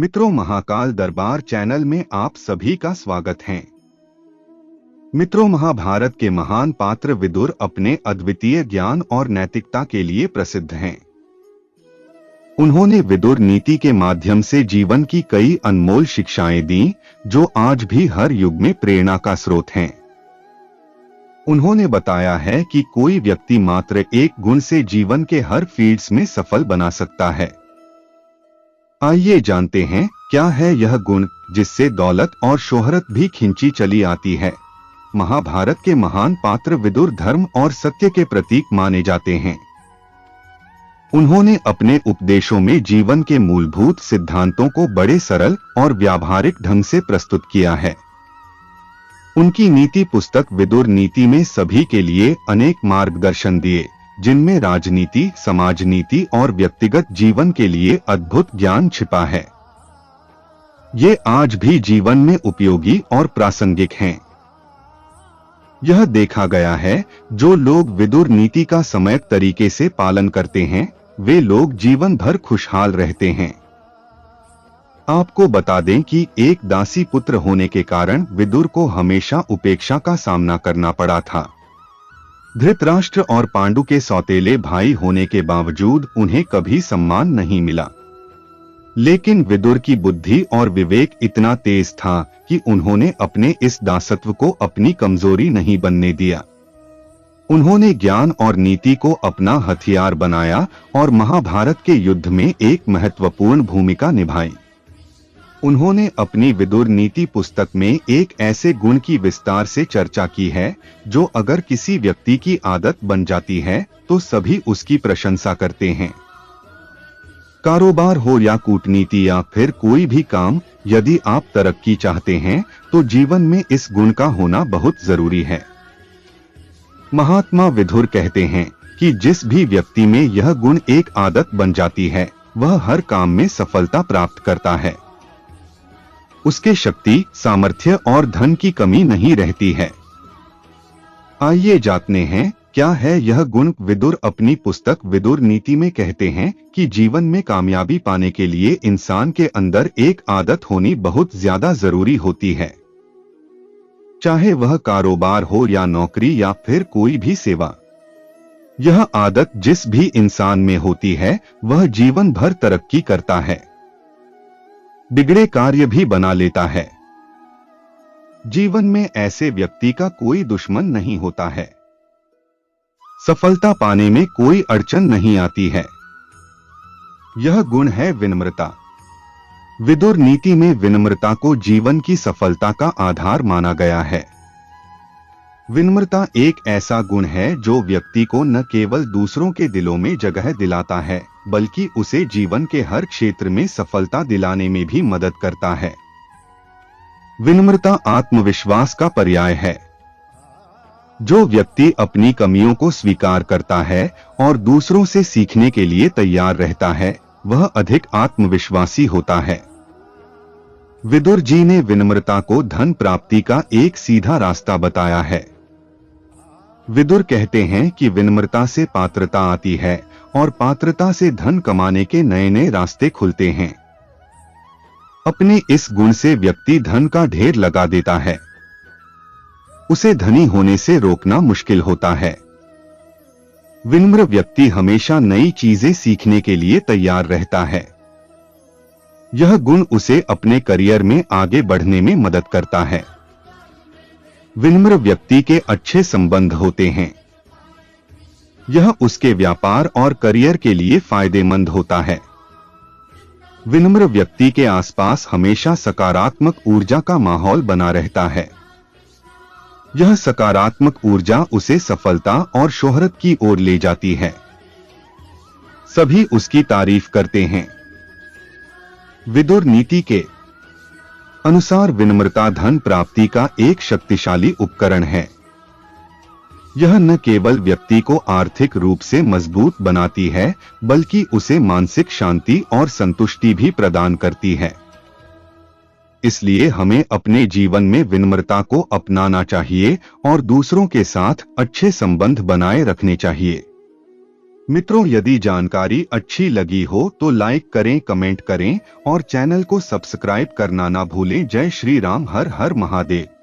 मित्रों, महाकाल दरबार चैनल में आप सभी का स्वागत है। मित्रों, महाभारत के महान पात्र विदुर अपने अद्वितीय ज्ञान और नैतिकता के लिए प्रसिद्ध हैं। उन्होंने विदुर नीति के माध्यम से जीवन की कई अनमोल शिक्षाएं दी, जो आज भी हर युग में प्रेरणा का स्रोत हैं। उन्होंने बताया है कि कोई व्यक्ति मात्र एक गुण से जीवन के हर फील्ड्स में सफल बना सकता है। आइए जानते हैं क्या है यह गुण जिससे दौलत और शोहरत भी खिंची चली आती है। महाभारत के महान पात्र विदुर धर्म और सत्य के प्रतीक माने जाते हैं। उन्होंने अपने उपदेशों में जीवन के मूलभूत सिद्धांतों को बड़े सरल और व्यावहारिक ढंग से प्रस्तुत किया है। उनकी नीति पुस्तक विदुर नीति में सभी के लिए अनेक मार्गदर्शन दिए, जिनमें राजनीति, समाज नीति और व्यक्तिगत जीवन के लिए अद्भुत ज्ञान छिपा है। ये आज भी जीवन में उपयोगी और प्रासंगिक हैं। यह देखा गया है, जो लोग विदुर नीति का सम्यक तरीके से पालन करते हैं, वे लोग जीवन भर खुशहाल रहते हैं। आपको बता दें कि एक दासी पुत्र होने के कारण विदुर को हमेशा उपेक्षा का सामना करना पड़ा था। धृतराष्ट्र और पांडु के सौतेले भाई होने के बावजूद उन्हें कभी सम्मान नहीं मिला। लेकिन विदुर की बुद्धि और विवेक इतना तेज था कि उन्होंने अपने इस दासत्व को अपनी कमजोरी नहीं बनने दिया। उन्होंने ज्ञान और नीति को अपना हथियार बनाया और महाभारत के युद्ध में एक महत्वपूर्ण भूमिका निभाई। उन्होंने अपनी विदुर नीति पुस्तक में एक ऐसे गुण की विस्तार से चर्चा की है, जो अगर किसी व्यक्ति की आदत बन जाती है तो सभी उसकी प्रशंसा करते हैं। कारोबार हो या कूटनीति या फिर कोई भी काम, यदि आप तरक्की चाहते हैं तो जीवन में इस गुण का होना बहुत जरूरी है। महात्मा विदुर कहते हैं कि जिस भी व्यक्ति में यह गुण एक आदत बन जाती है, वह हर काम में सफलता प्राप्त करता है। उसके शक्ति, सामर्थ्य और धन की कमी नहीं रहती है। आइए जानते हैं क्या है यह गुण। विदुर अपनी पुस्तक विदुर नीति में कहते हैं कि जीवन में कामयाबी पाने के लिए इंसान के अंदर एक आदत होनी बहुत ज्यादा जरूरी होती है। चाहे वह कारोबार हो या नौकरी या फिर कोई भी सेवा, यह आदत जिस भी इंसान में होती है, वह जीवन भर तरक्की करता है, बिगड़े कार्य भी बना लेता है। जीवन में ऐसे व्यक्ति का कोई दुश्मन नहीं होता है। सफलता पाने में कोई अड़चन नहीं आती है। यह गुण है विनम्रता। विदुर नीति में विनम्रता को जीवन की सफलता का आधार माना गया है। विनम्रता एक ऐसा गुण है जो व्यक्ति को न केवल दूसरों के दिलों में जगह दिलाता है, बल्कि उसे जीवन के हर क्षेत्र में सफलता दिलाने में भी मदद करता है। विनम्रता आत्मविश्वास का पर्याय है। जो व्यक्ति अपनी कमियों को स्वीकार करता है और दूसरों से सीखने के लिए तैयार रहता है, वह अधिक आत्मविश्वासी होता है। विदुर जी ने विनम्रता को धन प्राप्ति का एक सीधा रास्ता बताया है। विदुर कहते हैं कि विनम्रता से पात्रता आती है और पात्रता से धन कमाने के नए नए रास्ते खुलते हैं। अपने इस गुण से व्यक्ति धन का ढेर लगा देता है। उसे धनी होने से रोकना मुश्किल होता है। विनम्र व्यक्ति हमेशा नई चीजें सीखने के लिए तैयार रहता है। यह गुण उसे अपने करियर में आगे बढ़ने में मदद करता है। विनम्र व्यक्ति के अच्छे संबंध होते हैं। यह उसके व्यापार और करियर के लिए फायदेमंद होता है। विनम्र व्यक्ति के आसपास हमेशा सकारात्मक ऊर्जा का माहौल बना रहता है। यह सकारात्मक ऊर्जा उसे सफलता और शोहरत की ओर ले जाती है। सभी उसकी तारीफ करते हैं। विदुर नीति के अनुसार विनम्रता धन प्राप्ति का एक शक्तिशाली उपकरण है। यह न केवल व्यक्ति को आर्थिक रूप से मजबूत बनाती है, बल्कि उसे मानसिक शांति और संतुष्टि भी प्रदान करती है। इसलिए हमें अपने जीवन में विनम्रता को अपनाना चाहिए और दूसरों के साथ अच्छे संबंध बनाए रखने चाहिए। मित्रों, यदि जानकारी अच्छी लगी हो तो लाइक करें, कमेंट करें और चैनल को सब्सक्राइब करना ना भूलें। जय श्री राम। हर हर महादेव।